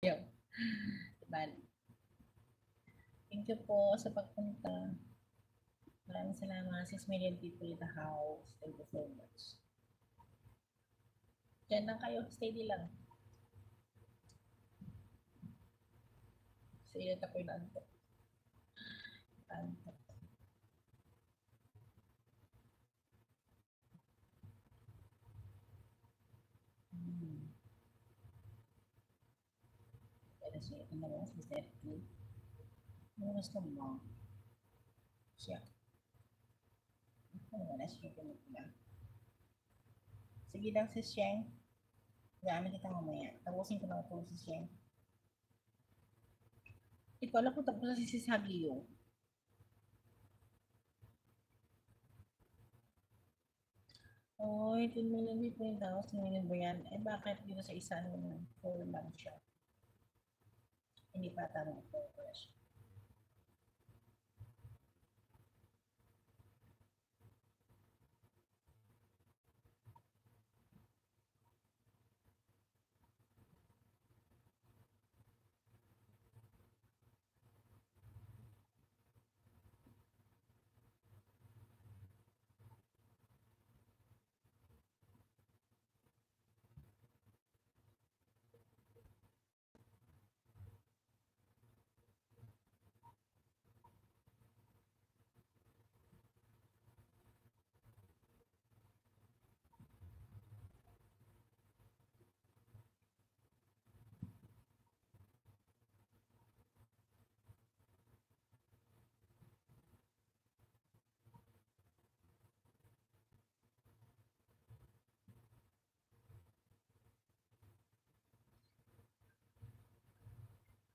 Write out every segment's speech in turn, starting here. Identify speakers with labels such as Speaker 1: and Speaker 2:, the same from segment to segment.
Speaker 1: Yun. Diba? Thank you po sa pagpunta. Maraming salamat. 6 million people in the house. Thank you so much. Diyan lang kayo. Steady lang. Sa iyo ako'y naantok. Antok. Pero siya ito na lang si Sergio. Ano gusto mo? Siya. Ano na siya pinagpila. Sige lang si Sheng. Gamit kita mamaya. Tapusin ko na po si Sheng. Ito alam ko tapos na si Sagio. Oy, 10 million people in the house. Ngayon ba yan? Eh bakit dito sa isa nung 4 months siya? Hindi pa tanong ito.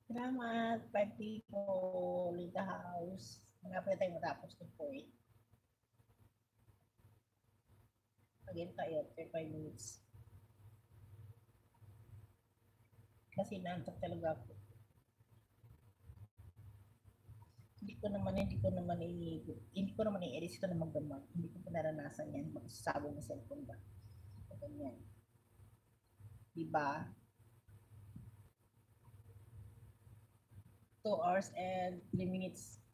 Speaker 1: Salamat, 5 people in the house. Mga pwede tayo matapos ng point. Again tayo, 35 minutes. Kasi naantok talaga ako. Hindi ko naman i-edit ito na magdamag. Hindi ko pa naranasan yan. Magsasabong ng cellphone ba? Ganyan. Diba? 2 hours and 3 minutes.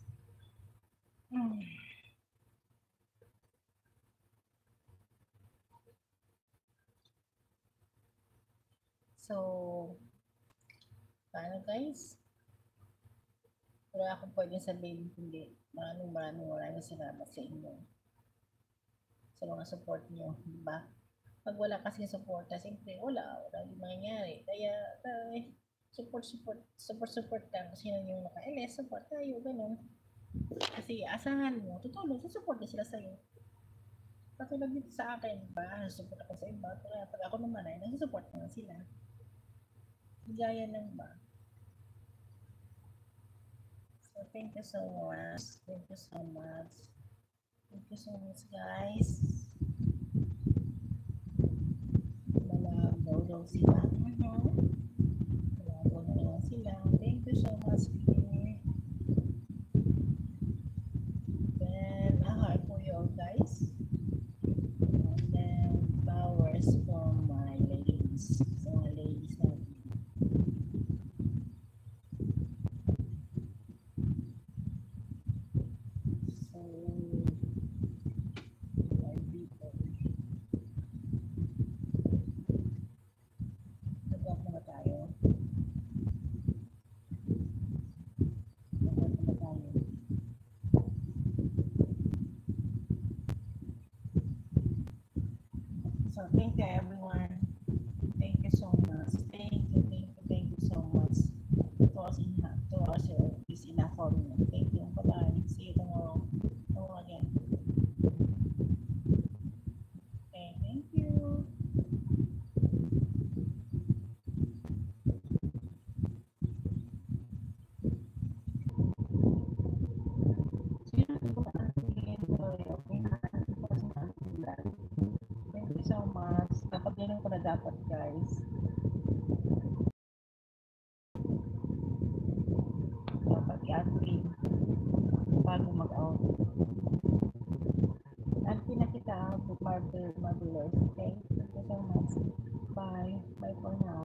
Speaker 1: So, paano guys? Wala akong pwede sabihin kundi maraming salamat sa inyo. Sa mga support nyo, di ba? Pag wala kasi support, siyempre wala yung mangyayari. Kaya, support lang. Kasi yun yung naka-LS, support tayo, ganun. Kasi asahan mo, tutulong, support na sila sa'yo. Katulad dito sa akin, ba? Support ako sa iba. Kaya pag ako naman ay nasusupport naman sila. Gaya ng ba? So, thank you so much. Thank you so much. Thank you so much, guys. Malagaw daw sila. Malagaw na lang sila. Thank you so much, Peter. Then, hi po you all, guys. And then, flowers from my ladies. So, my ladies na. So thank you everyone. Thank you so much. Thank you so much. To us is enough for me. Thank you. Bye-bye. See you tomorrow. Tomorrow again. Okay, thank you. Thank you so much. Napag-inom ko na dapat, guys. Dapat i-admin bago mag-out. Admin na kita, Marvelous. Okay? Thank you so much. Bye. Bye for now.